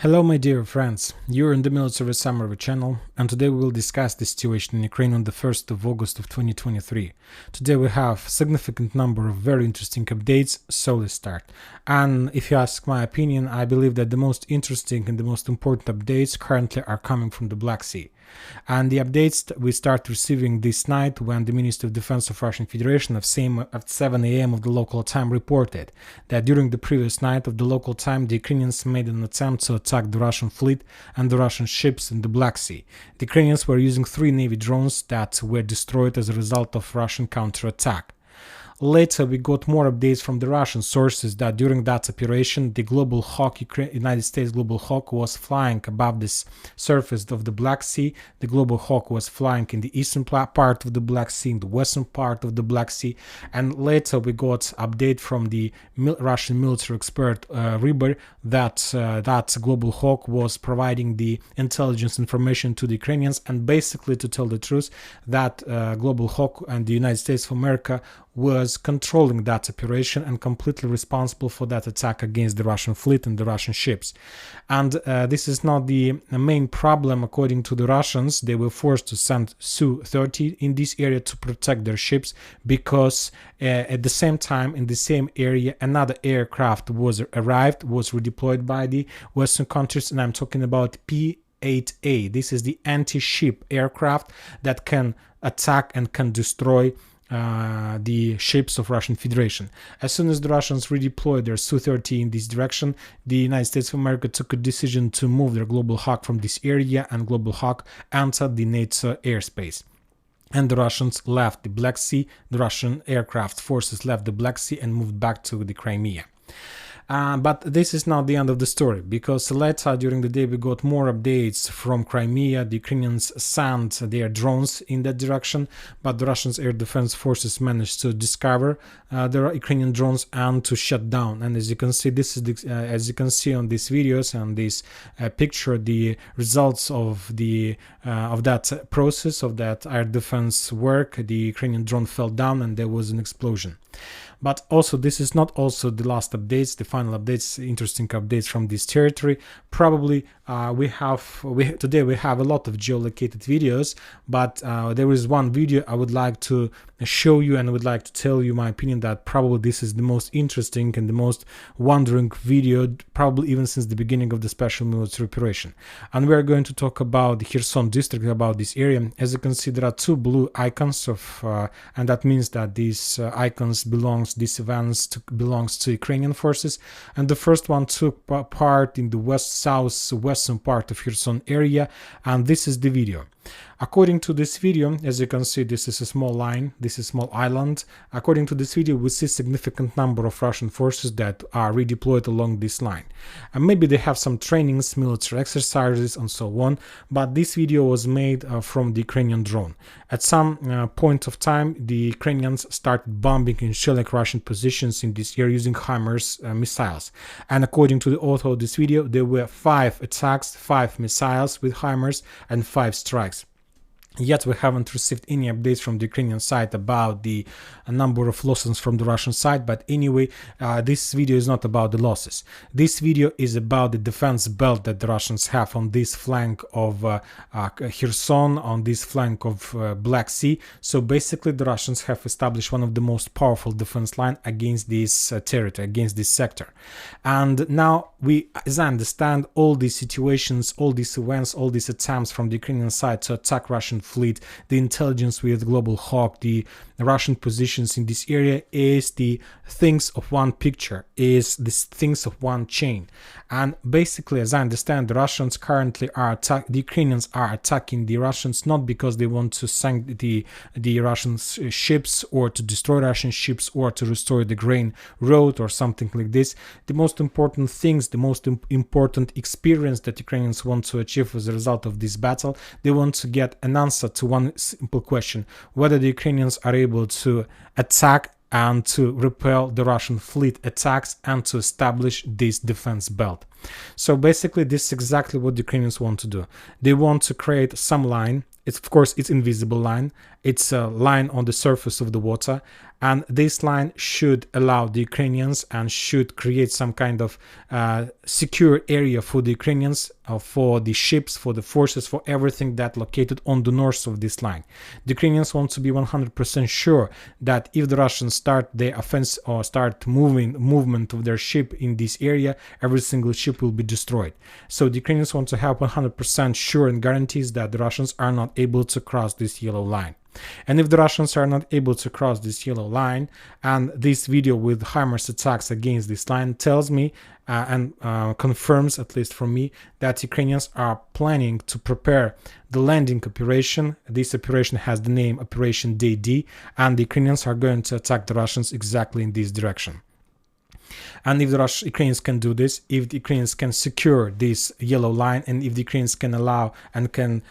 Hello my dear friends, you're in the Military Summary channel, and today we will discuss the situation in Ukraine on the 1st of August of 2023. Today we have a significant number of very interesting updates, so let's start. And if you ask my opinion, I believe that the most interesting and the most important updates currently are coming from the Black Sea. And the updates we start receiving this night when the Minister of Defense of Russian Federation at 7 a.m. of the local time reported that during the previous night of the local time the Ukrainians made an attempt to attack the Russian fleet and the Russian ships in the Black Sea. The Ukrainians were using 3 Navy drones that were destroyed as a result of Russian counterattack. Later, we got more updates from the Russian sources that during that operation, the Global Hawk, United States Global Hawk, was flying above the surface of the Black Sea. The Global Hawk was flying in the eastern part of the Black Sea, in the western part of the Black Sea. And later, we got update from the Russian military expert Ryber that Global Hawk was providing the intelligence information to the Ukrainians, and basically, to tell the truth, that Global Hawk and the United States of America was controlling that operation and completely responsible for that attack against the Russian fleet and the Russian ships. And this is not the main problem. According to the Russians, they were forced to send Su-30 in this area to protect their ships because at the same time, in the same area, another aircraft was redeployed by the Western countries, and I'm talking about P-8A. This is the anti-ship aircraft that can attack and can destroy the ships of Russian Federation. As soon as the Russians redeployed their Su-30 in this direction, the United States of America took a decision to move their Global Hawk from this area, and Global Hawk entered the NATO airspace. And the Russians left the Black Sea, the Russian aircraft forces left the Black Sea and moved back to the Crimea. But this is not the end of the story, because later during the day we got more updates from Crimea. The Ukrainians sent their drones in that direction, but the Russian air defense forces managed to discover the Ukrainian drones and to shut down. And as you can see, this is as you can see on these videos and this picture, the results of that process of that air defense work. The Ukrainian drone fell down and there was an explosion. But also, this is not also the last updates, the final updates, interesting updates from this territory. Probably today we have a lot of geolocated videos, but there is one video I would like to show you, and I would like to tell you my opinion that probably this is the most interesting and the most wondering video, probably even since the beginning of the special military operation. And we are going to talk about the Kherson district, about this area. As you can see, there are 2 blue icons and that means that these icons these events belongs to Ukrainian forces. And the first one took part in the western part of Kherson area, and this is the video. According to this video, as you can see, this is a small line, this is a small island. According to this video, we see a significant number of Russian forces that are redeployed along this line. And maybe they have some trainings, military exercises, and so on, but this video was made from the Ukrainian drone. At some point of time, the Ukrainians started bombing and shelling Russian positions in this area using HIMARS missiles. And according to the author of this video, there were 5 attacks, 5 missiles with HIMARS, and 5 strikes. Yet we haven't received any updates from the Ukrainian side about the number of losses from the Russian side. But anyway, this video is not about the losses. This video is about the defense belt that the Russians have on this flank of Kherson, on this flank of Black Sea. So basically, the Russians have established one of the most powerful defense line against this territory, against this sector. And now as I understand, all these situations, all these events, all these attempts from the Ukrainian side to attack Russian fleet, the intelligence with Global Hawk, the Russian positions in this area is the things of one picture, is the things of one chain. And basically, as I understand, the Russians currently the Ukrainians are attacking the Russians not because they want to sink the Russian ships or to destroy Russian ships or to restore the grain road or something like this. The most important things, the most important experience that Ukrainians want to achieve as a result of this battle, they want to get an answer to one simple question: whether the Ukrainians are able to attack and to repel the Russian fleet attacks and to establish this defense belt. So basically, this is exactly what the Ukrainians want to do. They want to create some line. Of course, it's invisible line. It's a line on the surface of the water, And this line should allow the Ukrainians and should create some kind of secure area for the Ukrainians, for the ships, for the forces, for everything that located on the north of this line. The Ukrainians want to be 100% sure that if the Russians start their offense or start movement of their ship in this area, every single ship will be destroyed. So the Ukrainians want to have 100% sure and guarantees that the Russians are not able to cross this yellow line. And if the Russians are not able to cross this yellow line, and this video with HIMARS attacks against this line tells me and confirms, at least for me, that Ukrainians are planning to prepare the landing operation. This operation has the name Operation Day D, and the Ukrainians are going to attack the Russians exactly in this direction. And if the Ukrainians can do this, if the Ukrainians can secure this yellow line, and if the Ukrainians can allow and can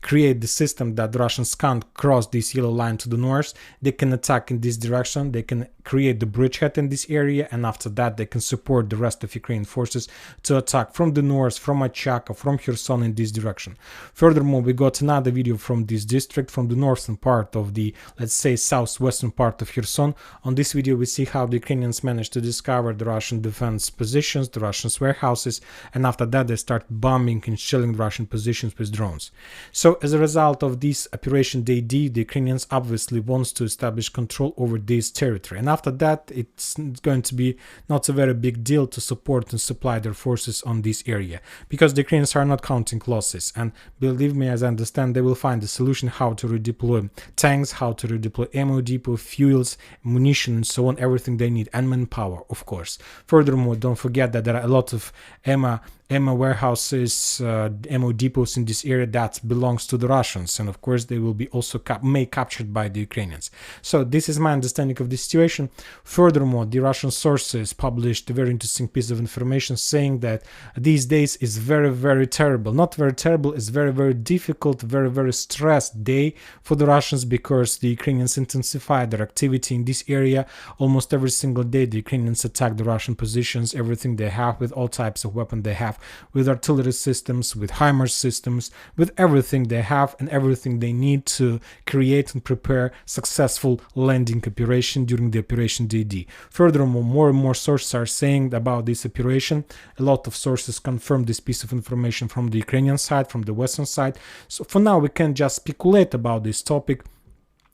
create the system that the Russians can't cross this yellow line to the north, they can attack in this direction, they can create the bridgehead in this area, and after that they can support the rest of Ukrainian forces to attack from the north, from Achaka, from Kherson in this direction. Furthermore, we got another video from this district, from the northern part of the, let's say, southwestern part of Kherson. On this video we see how the Ukrainians managed to discover the Russian defense positions, the Russian warehouses, and after that they start bombing and shelling the Russian positions with drones. So as a result of this Operation Day D, the Ukrainians obviously wants to establish control over this territory, and after that it's going to be not a very big deal to support and supply their forces on this area, because the Ukrainians are not counting losses, and believe me, as I understand, they will find a solution how to redeploy tanks, how to redeploy ammo depot, fuels, munition, and so on, everything they need, and manpower, of course. Furthermore, don't forget that there are a lot of ammo warehouses, ammo depots in this area that belongs to the Russians, and of course they will be also captured by the Ukrainians. So this is my understanding of the situation. Furthermore, the Russian sources published a very interesting piece of information saying that these days is very terrible, not very terrible, it's very difficult, very stressed day for the Russians, because the Ukrainians intensify their activity in this area. Almost every single day the Ukrainians attack the Russian positions, everything they have, with all types of weapons they have, with artillery systems, with HIMARS systems, with everything they have and everything they need to create and prepare successful landing operation during the Operation DD. Furthermore, more and more sources are saying about this operation. A lot of sources confirm this piece of information from the Ukrainian side, from the Western side. So for now we can just speculate about this topic.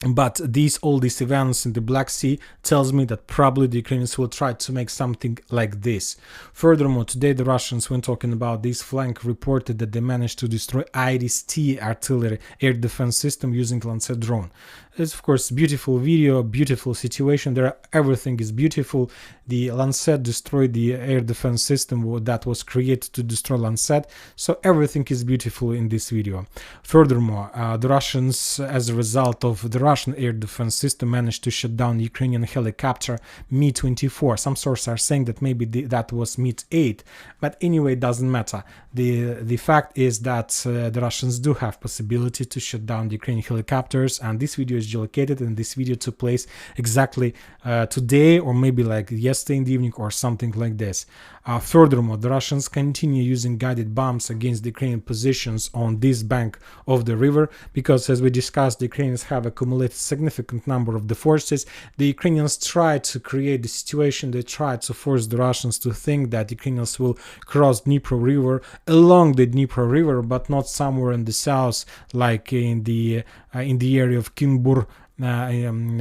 But all these events in the Black Sea tells me that probably the Ukrainians will try to make something like this. Furthermore, today the Russians, when talking about this flank, reported that they managed to destroy IRIS-T artillery air defense system using Lanceted drone. It's of course beautiful video, beautiful situation. Everything is beautiful. The Lanceted destroyed the air defense system that was created to destroy Lanceted. So everything is beautiful in this video. Furthermore, the Russians, as a result of the Russian air defense system, managed to shut down the Ukrainian helicopter Mi-24. Some sources are saying that maybe that was Mi-8, but anyway, it doesn't matter. The fact is that the Russians do have possibility to shut down the Ukrainian helicopters, and this video is geolocated, and this video took place exactly today, or maybe like yesterday in the evening or something like this. Furthermore, the Russians continue using guided bombs against the Ukrainian positions on this bank of the river, because as we discussed, the Ukrainians have accumulated significant number of the forces. The Ukrainians try to create the situation, they try to force the Russians to think that the Ukrainians will cross Dnipro River, along the Dnipro River, but not somewhere in the south, like in the area of Kimbur, in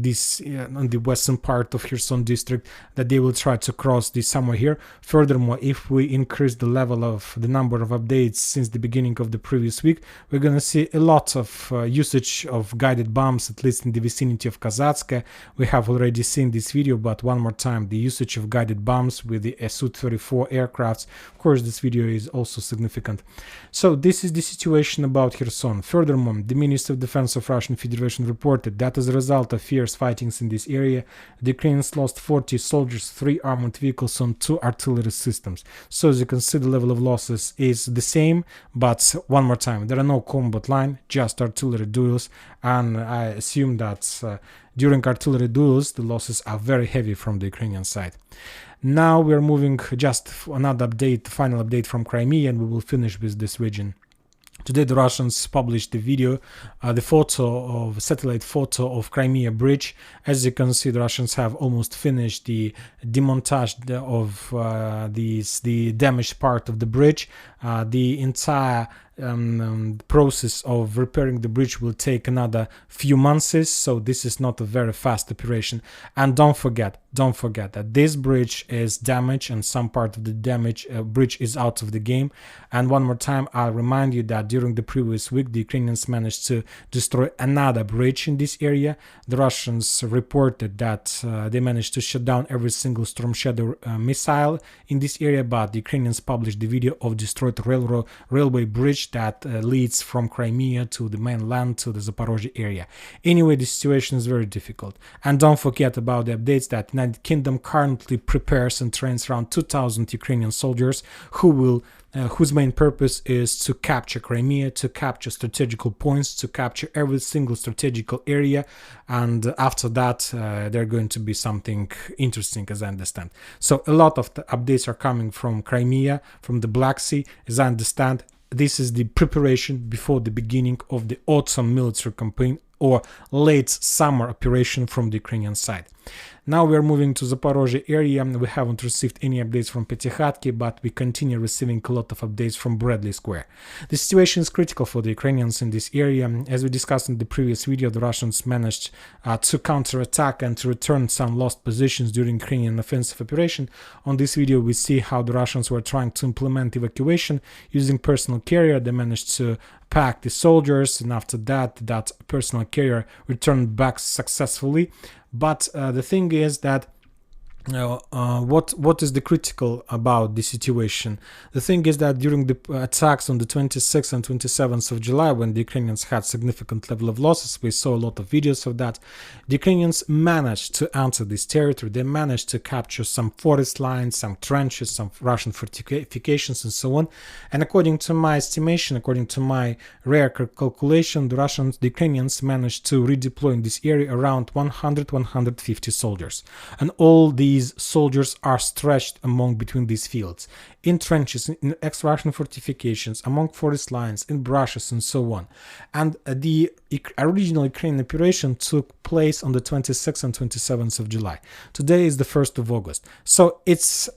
the western part of Kherson district, that they will try to cross this somewhere here. Furthermore, if we increase the level of the number of updates since the beginning of the previous week, we're going to see a lot of usage of guided bombs, at least in the vicinity of Kazatska. We have already seen this video, but one more time, the usage of guided bombs with the Su-34 aircrafts. Of course, this video is also significant. So this is the situation about Kherson. Furthermore, the Minister of Defense of Russian Federation reported that as a result of fierce fightings in this area, the Ukrainians lost 40 soldiers, 3 armored vehicles, and 2 artillery systems. So as you can see, the level of losses is the same, but one more time, there are no combat line, just artillery duels, and I assume that during artillery duels the losses are very heavy from the Ukrainian side. Now we are moving just another update, final update from Crimea, and we will finish with this region. Today the Russians published the video, the satellite photo of Crimea bridge. As you can see, the Russians have almost finished the demontage of the damaged part of the bridge. The entire process of repairing the bridge will take another few months, so this is not a very fast operation. And don't forget that this bridge is damaged and some part of the damaged bridge is out of the game. And one more time, I'll remind you that during the previous week the Ukrainians managed to destroy another bridge in this area. The Russians reported that they managed to shut down every single Storm Shadow missile in this area, but the Ukrainians published the video of destroyed railway bridge that leads from Crimea to the mainland to the Zaporozhye area. Anyway, the situation is very difficult. And don't forget about the updates that United Kingdom currently prepares and trains around 2,000 Ukrainian soldiers whose main purpose is to capture Crimea, to capture strategical points, to capture every single strategical area, and after that they're going to be something interesting, as I understand. So a lot of the updates are coming from Crimea, from the Black Sea. As I understand, this is the preparation before the beginning of the autumn military campaign or late summer operation from the Ukrainian side. Now we are moving to Zaporozhye area. We haven't received any updates from Petykhatki, but we continue receiving a lot of updates from Bradley Square. The situation is critical for the Ukrainians in this area. As we discussed in the previous video, the Russians managed to counterattack and to return some lost positions during Ukrainian offensive operation. On this video, we see how the Russians were trying to implement evacuation using personal carrier. They managed to pack the soldiers, and after that personal carrier returned back successfully. But the thing is that what is the critical about the situation? The thing is that during the attacks on the 26th and 27th of July, when the Ukrainians had significant level of losses, we saw a lot of videos of that. The Ukrainians managed to enter this territory. They managed to capture some forest lines, some trenches, some Russian fortifications, and so on. And according to my estimation, according to my rare calculation, the Ukrainians managed to redeploy in this area around 100-150 soldiers, and all these soldiers are stretched between these fields, in trenches, in ex-Russian fortifications, among forest lines, in brushes, and so on. And the original Ukrainian operation took place on the 26th and 27th of July. Today is the 1st of August. So it's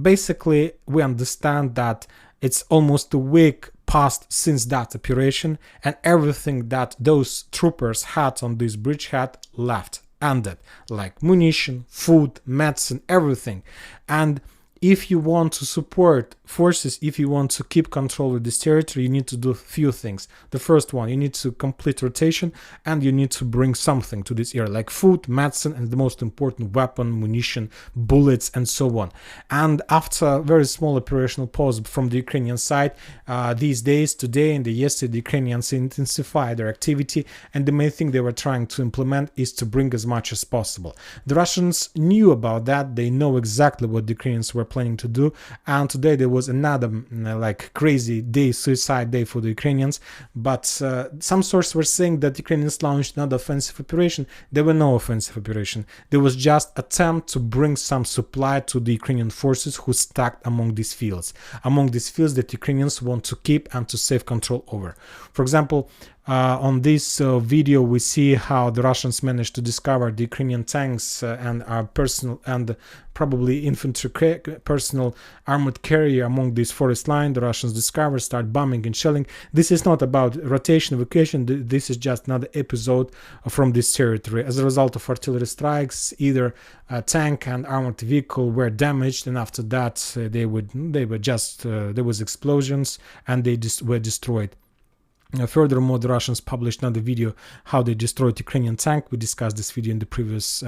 basically, we understand that it's almost a week passed since that operation, and everything that those troopers had on this bridge had left. Ended, like munition, food, medicine, everything. And if you want to support forces, if you want to keep control of this territory, you need to do a few things. The first one, you need to complete rotation, and you need to bring something to this area, like food, medicine, and the most important, weapon, munition, bullets, and so on. And after a very small operational pause from the Ukrainian side, these days, today and yesterday, the Ukrainians intensified their activity, and the main thing they were trying to implement is to bring as much as possible. The Russians knew about that. They know exactly what the Ukrainians were planning to do, and today there was another like crazy day, suicide day for the Ukrainians. But some sources were saying that Ukrainians launched another offensive operation. There were no offensive operation. There was just attempt to bring some supply to the Ukrainian forces who stacked among these fields that Ukrainians want to keep and to save control over. For example, on this video, we see how the Russians managed to discover the Ukrainian tanks and personal and probably infantry personal armored carrier among this forest line. The Russians discover, start bombing and shelling. This is not about rotation, evacuation. This is just another episode from this territory. As a result of artillery strikes, either a tank and armored vehicle were damaged, and after that there was explosions and they were destroyed. Furthermore, the Russians published another video how they destroyed Ukrainian tank. We discussed this video in the previous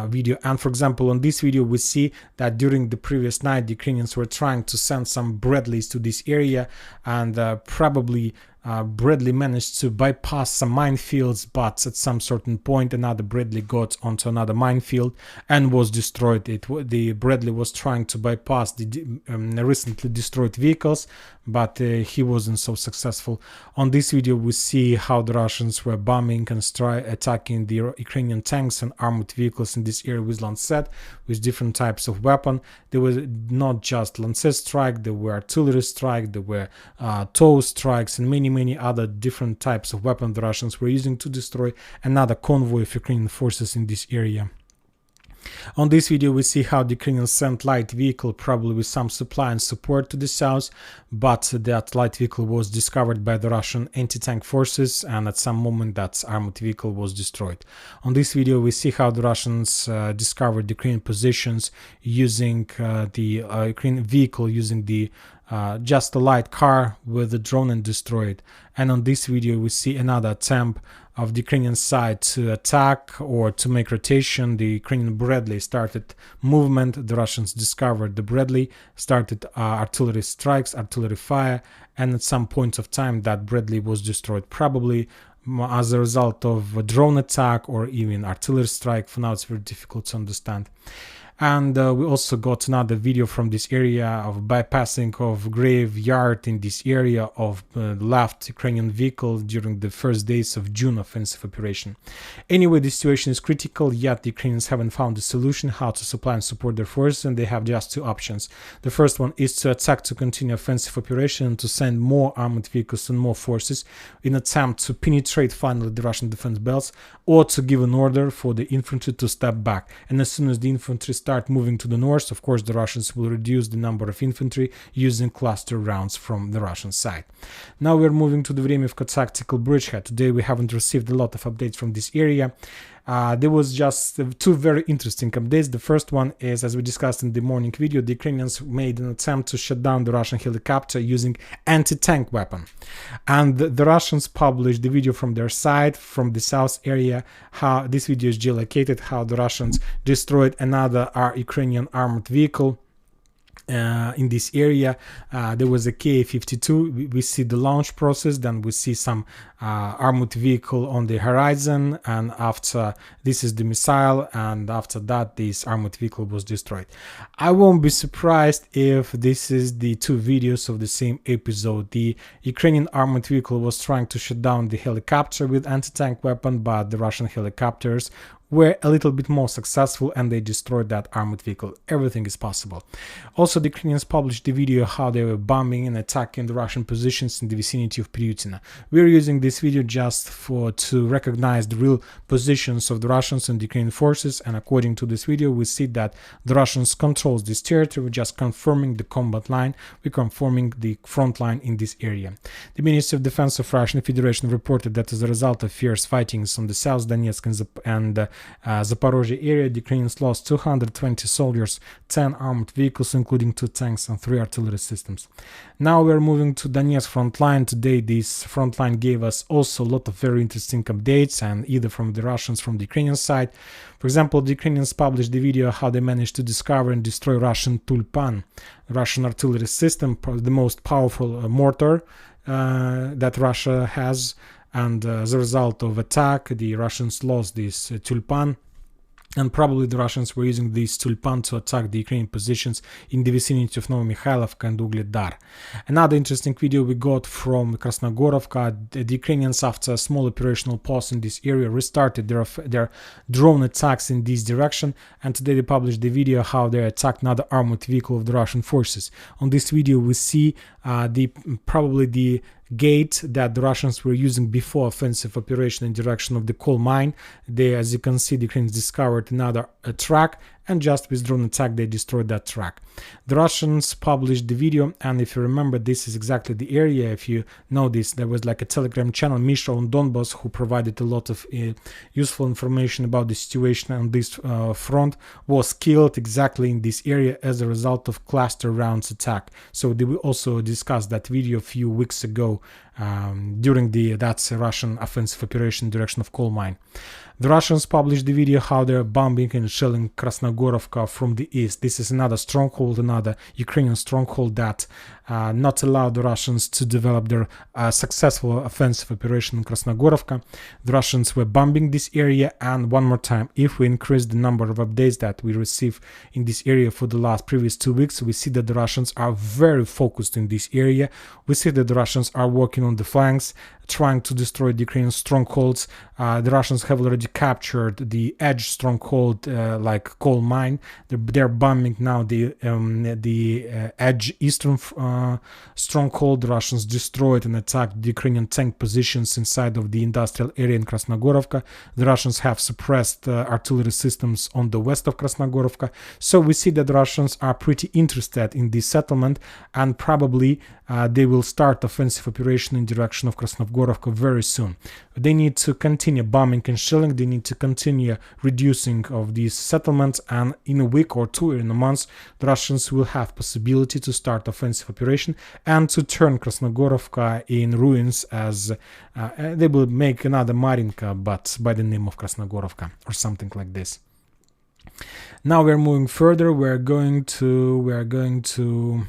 video. And for example, on this video, we see that during the previous night, the Ukrainians were trying to send some Bradleys to this area, and probably Bradley managed to bypass some minefields, but at some certain point another Bradley got onto another minefield and was destroyed. The Bradley was trying to bypass the recently destroyed vehicles, but he wasn't so successful. On this video we see how the Russians were bombing and attacking the Ukrainian tanks and armored vehicles in this area with Lanceted, with different types of weapon. There was not just Lanceted strike, there were artillery strike, there were TOW strikes, and many other different types of weapons the Russians were using to destroy another convoy of Ukrainian forces in this area. On this video we see how the Ukrainians sent light vehicle, probably with some supply and support, to the south, but that light vehicle was discovered by the Russian anti-tank forces, and at some moment that armored vehicle was destroyed. On this video we see how the Russians discovered the Ukrainian positions using the Ukrainian vehicle, using the just a light car with a drone, and destroy it. And on this video we see another attempt of the Ukrainian side to attack or to make rotation. The Ukrainian Bradley started movement, the Russians discovered the Bradley, started artillery strikes, artillery fire, and at some point of time that Bradley was destroyed, probably as a result of a drone attack or even artillery strike. For now it's very difficult to understand. And we also got another video from this area of bypassing of graveyard in this area of left Ukrainian vehicle during the first days of June offensive operation. Anyway, the situation is critical, yet the Ukrainians haven't found a solution how to supply and support their forces, and they have just two options. The first one is to attack to continue offensive operation and to send more armored vehicles and more forces in attempt to penetrate finally the Russian defense belts, or to give an order for the infantry to step back. And as soon as the infantry start moving to the north, of course the Russians will reduce the number of infantry using cluster rounds from the Russian side. Now we're moving to the Vremivka tactical bridgehead. Today we haven't received a lot of updates from this area. There was just two very interesting updates. The first one is, as we discussed in the morning video, the Ukrainians made an attempt to shut down the Russian helicopter using anti-tank weapon. And the Russians published the video from their side, from the south area, how this video is geolocated, how the Russians destroyed another Ukrainian armored vehicle in this area. There was a Ka-52. We see the launch process, then we see some armored vehicle on the horizon, and after this is the missile, and after that this armored vehicle was destroyed. I won't be surprised if this is the two videos of the same episode. The Ukrainian armored vehicle was trying to shut down the helicopter with anti-tank weapon, but the Russian helicopters were a little bit more successful and they destroyed that armored vehicle. Everything is possible. Also, the Ukrainians published the video how they were bombing and attacking the Russian positions in the vicinity of Pryutina. We're using this video just to recognize the real positions of the Russians and the Ukrainian forces, and according to this video we see that the Russians control this territory. We're just confirming the combat line, we're confirming the front line in this area. The Ministry of Defense of Russian Federation reported that as a result of fierce fightings on the South Donetsk and Zaporozhye area, the Ukrainians lost 220 soldiers, 10 armored vehicles including 2 tanks and 3 artillery systems. Now we're moving to Donetsk front line. Today this front line gave us also a lot of very interesting updates, and either from the Russians, from the Ukrainian side. For example, the Ukrainians published the video how they managed to discover and destroy Russian Tulpan, Russian artillery system, the most powerful mortar that Russia has. And as a result of attack, the Russians lost this Tulpan, and probably the Russians were using this Tulpan to attack the Ukrainian positions in the vicinity of Novomikhailivka and Ugledar. Another interesting video we got from Krasnogorovka. The Ukrainians, after a small operational pause in this area, restarted their drone attacks in this direction, and today they published the video how they attacked another armored vehicle of the Russian forces. On this video we see probably the gate that the Russians were using before offensive operation in direction of the coal mine. They, as you can see, the Ukrainians discovered another track, and just with drone attack they destroyed that track. The Russians published the video, and if you remember, this is exactly the area. If you know this, there was like a Telegram channel, Misha on Donbas, who provided a lot of useful information about the situation on this front, was killed exactly in this area as a result of cluster rounds attack. So we also discussed that video a few weeks ago during that's Russian offensive operation in direction of coal mine. The Russians published the video how they're bombing and shelling Krasnogorovka from the east. This is another stronghold, another Ukrainian stronghold that not allowed the Russians to develop their successful offensive operation in Krasnogorovka. The Russians were bombing this area, and one more time, if we increase the number of updates that we receive in this area for the previous 2 weeks, we see that the Russians are very focused in this area. We see that the Russians are working on the flanks, trying to destroy the Ukrainian strongholds. The Russians have already captured the edge stronghold, like coal mine. They're bombing now the edge eastern stronghold. The Russians destroyed and attacked the Ukrainian tank positions inside of the industrial area in Krasnogorovka. The Russians have suppressed artillery systems on the west of Krasnogorovka. So we see that the Russians are pretty interested in this settlement, and probably they will start offensive operation in direction of Krasnogorovka very soon. They need to continue bombing and shelling. They need to continue reducing of these settlements, and in a week or two, in a month, the Russians will have possibility to start offensive operation and to turn Krasnogorovka in ruins, as they will make another Marinka, but by the name of Krasnogorovka or something like this. Now we're moving further. We're going to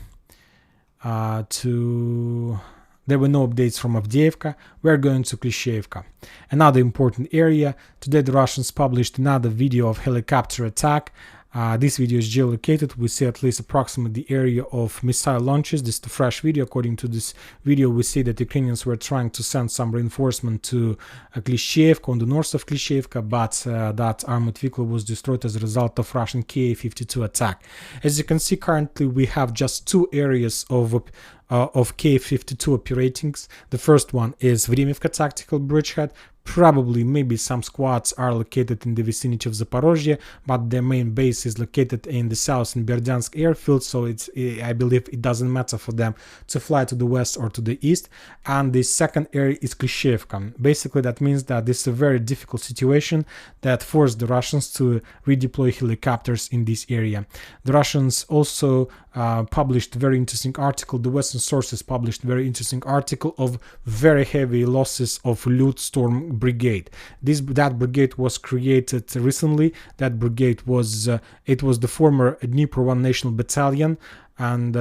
there were no updates from Avdiivka. We're going to Klishchiivka, another important area. Today the Russians published another video of helicopter attack. This video is geolocated. We see at least approximately the area of missile launches. This is the fresh video. According to this video, we see that Ukrainians were trying to send some reinforcement to Klishchiivka on the north of Klishchiivka, but that armored vehicle was destroyed as a result of Russian Ka-52 attack. As you can see, currently we have just two areas of Ka-52 operating. The first one is Vremivka tactical bridgehead. Probably maybe some squads are located in the vicinity of Zaporozhye, but their main base is located in the south in Berdyansk airfield, so I believe it doesn't matter for them to fly to the west or to the east. And the second area is Klishchiivka. Basically that means that this is a very difficult situation that forced the Russians to redeploy helicopters in this area. The Russians also published a very interesting article. The Western sources published a very interesting article of very heavy losses of Lutstorm brigade. That brigade was created recently. That brigade was it was the former Dnipro 1 National Battalion, and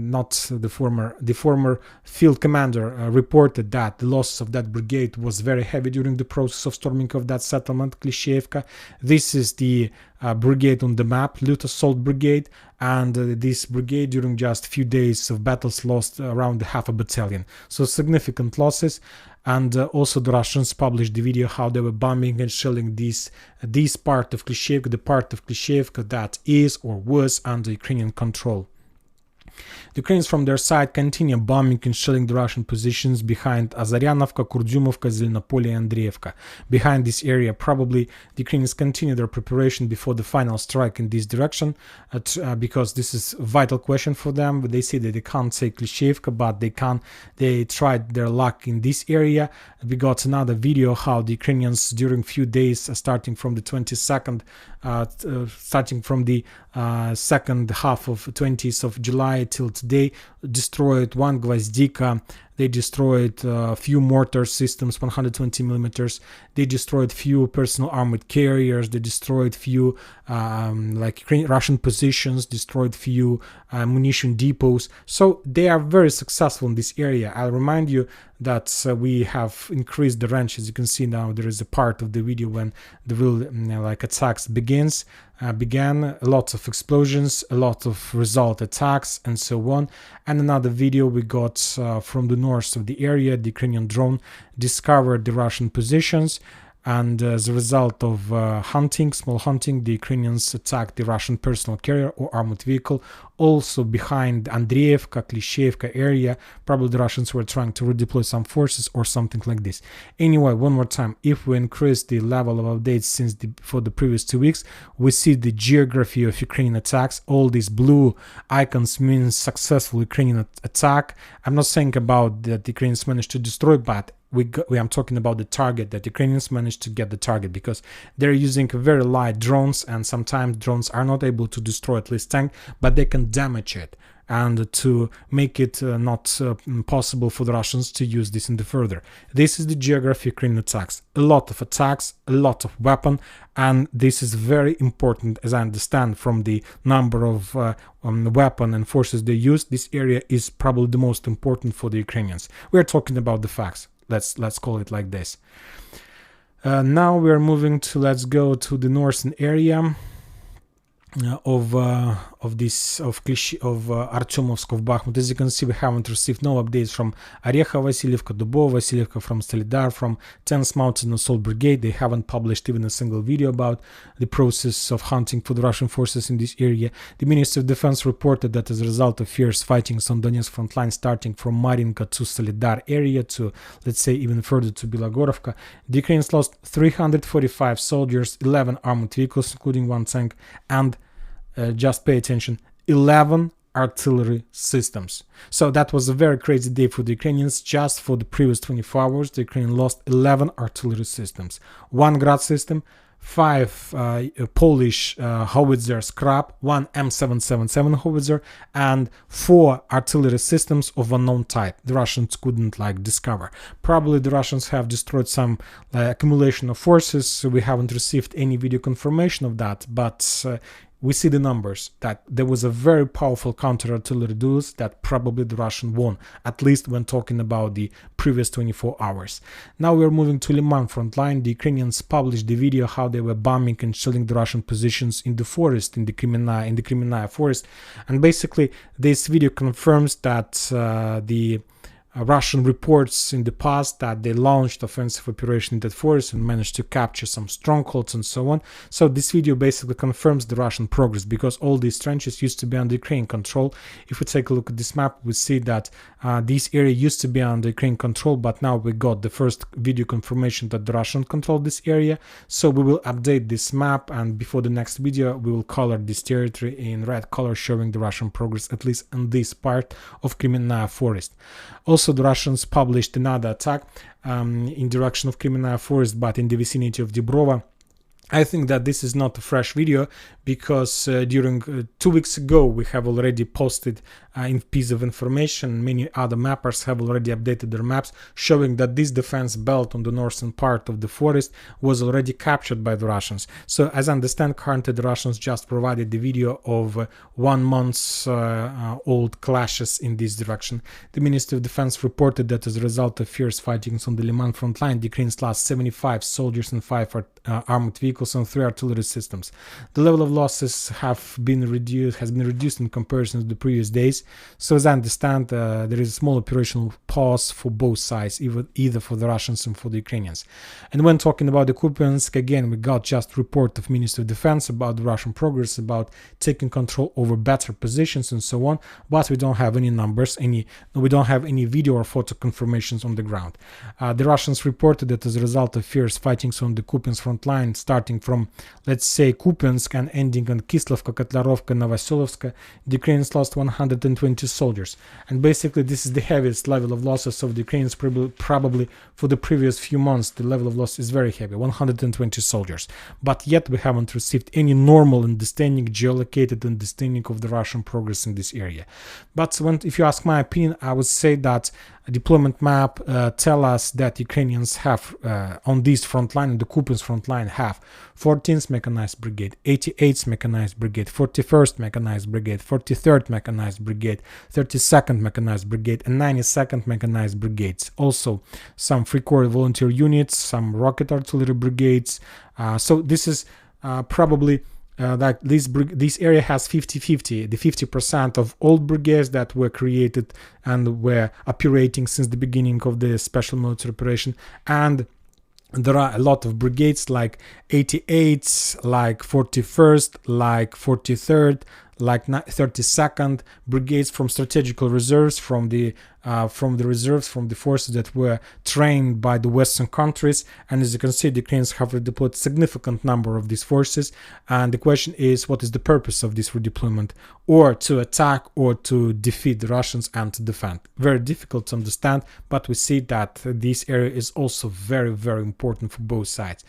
not the former field commander reported that the loss of that brigade was very heavy during the process of storming of that settlement, Klishchiivka. This is the brigade on the map, Lut Assault Brigade, and this brigade during just a few days of battles lost around half a battalion. So significant losses. And also the Russians published the video how they were bombing and shelling this part of Klishchiivka, the part of Klishchiivka that is or was under Ukrainian control. The Ukrainians from their side continue bombing and shelling the Russian positions behind Azaryanovka, Kurdyumovka, Zelenopolye, and Andreevka. Behind this area, probably the Ukrainians continue their preparation before the final strike in this direction, because this is a vital question for them. They say that they can't take Klishchiivka, but they tried their luck in this area. We got another video how the Ukrainians during few days, starting from the 22nd, starting from the second half of 20th of July till today, destroyed one Gvozdika. They destroyed a few mortar systems, 120 millimeters. They destroyed few personal armored carriers. They destroyed few Russian positions, destroyed few munition depots. So they are very successful in this area. I'll remind you that we have increased the range. As you can see now, there is a part of the video when the real attacks began. A lot of explosions, a lot of result attacks, and so on. And another video we got from the north of the area. The Ukrainian drone discovered the Russian positions, and as a result of small hunting, the Ukrainians attacked the Russian personal carrier or armored vehicle. Also behind Andreevka, Klishchiivka area, probably the Russians were trying to redeploy some forces or something like this. Anyway, one more time, if we increase the level of updates for the previous 2 weeks, we see the geography of Ukrainian attacks. All these blue icons mean successful Ukrainian attack. I'm not saying about that the Ukrainians managed to destroy, but I'm talking about the target, that Ukrainians managed to get the target, because they're using very light drones, and sometimes drones are not able to destroy at least tank, but they can damage it. and to make it not possible for the Russians to use this in the further. This is the geography of Ukraine attacks. A lot of attacks, a lot of weapon, and this is very important, as I understand from the number of weapon and forces they use. This area is probably the most important for the Ukrainians. We're talking about the facts. Let's call it like this. Now we're moving to, let's go to the northern area of Artyomovsk of Bakhmut. As you can see, we haven't received no updates from Oreha, Vasilievka, Dubova, Vasilievka, from Solidar, from 10th Mountain Assault Brigade. They haven't published even a single video about the process of hunting for the Russian forces in this area. The Ministry of Defense reported that as a result of fierce fighting on Donetsk front line, starting from Marinka to Solidar area to, let's say, even further to Bilogorovka, the Ukrainians lost 345 soldiers, 11 armored vehicles, including one tank, and just pay attention, 11 artillery systems. So that was a very crazy day for the Ukrainians. Just for the previous 24 hours, the Ukrainians lost 11 artillery systems, 1 Grad system, 5 Polish howitzer scrap, 1 M777 howitzer, and 4 artillery systems of unknown type. The Russians couldn't discover. Probably the Russians have destroyed some accumulation of forces. So we haven't received any video confirmation of that, but we see the numbers that there was a very powerful counter-artillery duels that probably the Russian won, at least when talking about the previous 24 hours. Now we're moving to Liman front line. The Ukrainians published the video how they were bombing and shelling the Russian positions in the forest, in the Kremenaya forest, and basically this video confirms that the Russian reports in the past that they launched offensive operation in that forest and managed to capture some strongholds and so on. So this video basically confirms the Russian progress, because all these trenches used to be under Ukrainian control. If we take a look at this map, we see that this area used to be under Ukrainian control, but now we got the first video confirmation that the Russians controlled this area. So we will update this map, and before the next video we will color this territory in red color, showing the Russian progress, at least in this part of Kremenaya forest. Also, the Russians published another attack in direction of Kremenaya forest, but in the vicinity of Dibrova. I think that this is not a fresh video, because during 2 weeks ago we have already posted a piece of information. Many other mappers have already updated their maps, showing that this defense belt on the northern part of the forest was already captured by the Russians. So as I understand, currently the Russians just provided the video of 1 month's old clashes in this direction. The Ministry of Defense reported that as a result of fierce fighting on the Liman front line, the Ukrainians lost 75 soldiers and 5 armored vehicles and 3 artillery systems. The level of losses has been reduced in comparison to the previous days. So as I understand, there is a small operational pause for both sides, either for the Russians and for the Ukrainians. And when talking about the Kupiansk, again, we got just report of Ministry of Defense about the Russian progress, about taking control over better positions and so on, but we don't have any numbers, we don't have any video or photo confirmations on the ground. The Russians reported that as a result of fierce fighting on the Kupiansk front line, starting from, let's say, Kupiansk and ending on Kislovka, Kotlarovka, Novoselovska, the Ukrainians lost 120 soldiers. And basically this is the heaviest level of losses of the Ukrainians. Probably for the previous few months the level of loss is very heavy, 120 soldiers. But yet we haven't received any normal understanding, geolocated understanding of the Russian progress in this area. But if you ask my opinion, I would say that a deployment map tell us that Ukrainians have on this front line, the Kupiansk front line, have 14th Mechanized Brigade, 88th Mechanized Brigade, 41st Mechanized Brigade, 43rd Mechanized Brigade, 32nd Mechanized Brigade, and 92nd Mechanized Brigades. Also some Free Corps volunteer units, some rocket artillery brigades. So this is probably that this area has 50-50, the 50% of old brigades that were created and were operating since the beginning of the special military operation, and there are a lot of brigades like 88th, like 41st, like 43rd, like 32nd brigades from strategical reserves, from the from the reserves, from the forces that were trained by the Western countries. And as you can see, the Ukrainians have redeployed a significant number of these forces. And the question is, what is the purpose of this redeployment? Or to attack or to defeat the Russians and to defend? Very difficult to understand, but we see that this area is also very, very important for both sides.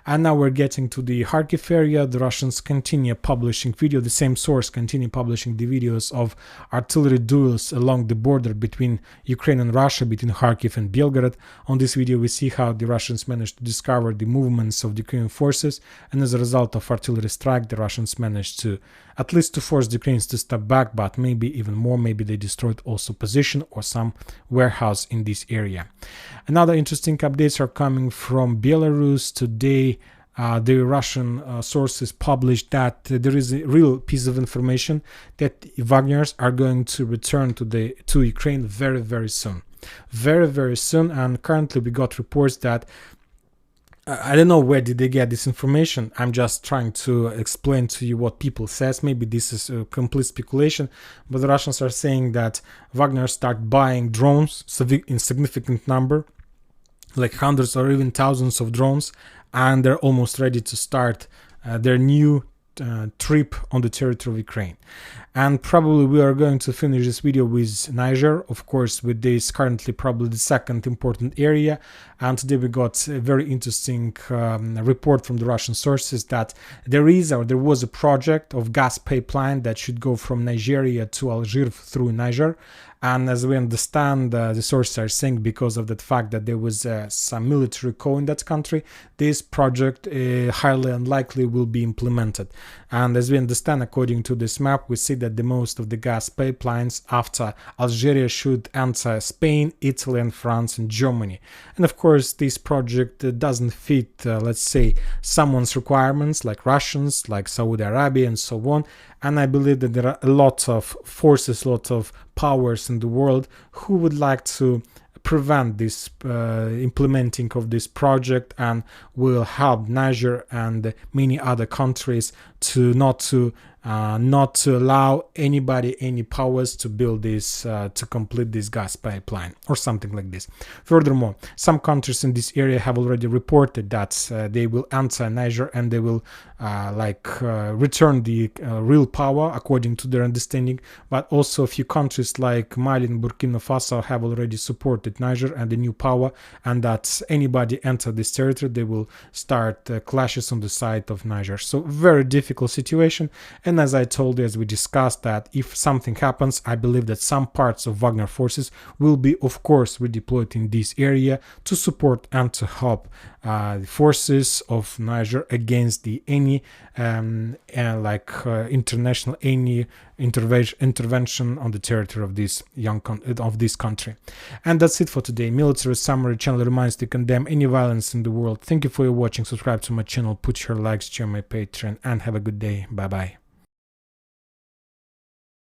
And now we're getting to the Kharkiv area. The Russians continue publishing video. The same source continue publishing the videos of artillery duels along the border between Ukraine and Russia, between Kharkiv and Belgorod. On this video, we see how the Russians managed to discover the movements of the Ukrainian forces, and as a result of artillery strike, the Russians managed to at least to force the Ukrainians to step back, but maybe even more, maybe they destroyed also position or some warehouse in this area. Another interesting updates are coming from Belarus. Today, the Russian sources published that there is a real piece of information that Wagners are going to return to Ukraine very, very soon. Very, very soon. And currently we got reports that I don't know where did they get this information. I'm just trying to explain to you what people says. Maybe this is a complete speculation, but the Russians are saying that Wagner start buying drones in significant number, like hundreds or even thousands of drones, and they're almost ready to start their new trip on the territory of Ukraine. And probably we are going to finish this video with Niger, of course, with this currently probably the second important area. And today we got a very interesting report from the Russian sources that there was a project of gas pipeline that should go from Nigeria to Algiers through Niger. And as we understand, the sources are saying because of the fact that there was some military coup in that country, this project highly unlikely will be implemented. And as we understand, according to this map, we see that the most of the gas pipelines after Algeria should enter Spain, Italy, and France and Germany. And of course, this project doesn't fit, let's say, someone's requirements, like Russians, like Saudi Arabia, and so on. And I believe that there are a lot of forces, a lot of powers in the world who would like to prevent this implementing of this project, and will help Niger and many other countries to not to allow anybody, any powers to build this, to complete this gas pipeline or something like this. Furthermore, some countries in this area have already reported that they will enter Niger and they will return the real power according to their understanding. But also a few countries like Mali and Burkina Faso have already supported Niger and the new power, and that anybody enter this territory, they will start clashes on the side of Niger. So very difficult situation. And as I told you, as we discussed, that if something happens, I believe that some parts of Wagner forces will be, of course, redeployed in this area to support and to help the forces of Niger against any international intervention on the territory of this country. And that's it for today. Military Summary channel reminds to condemn any violence in the world. Thank you for your watching. Subscribe to my channel, put your likes, share my Patreon, and have a good day. Bye bye.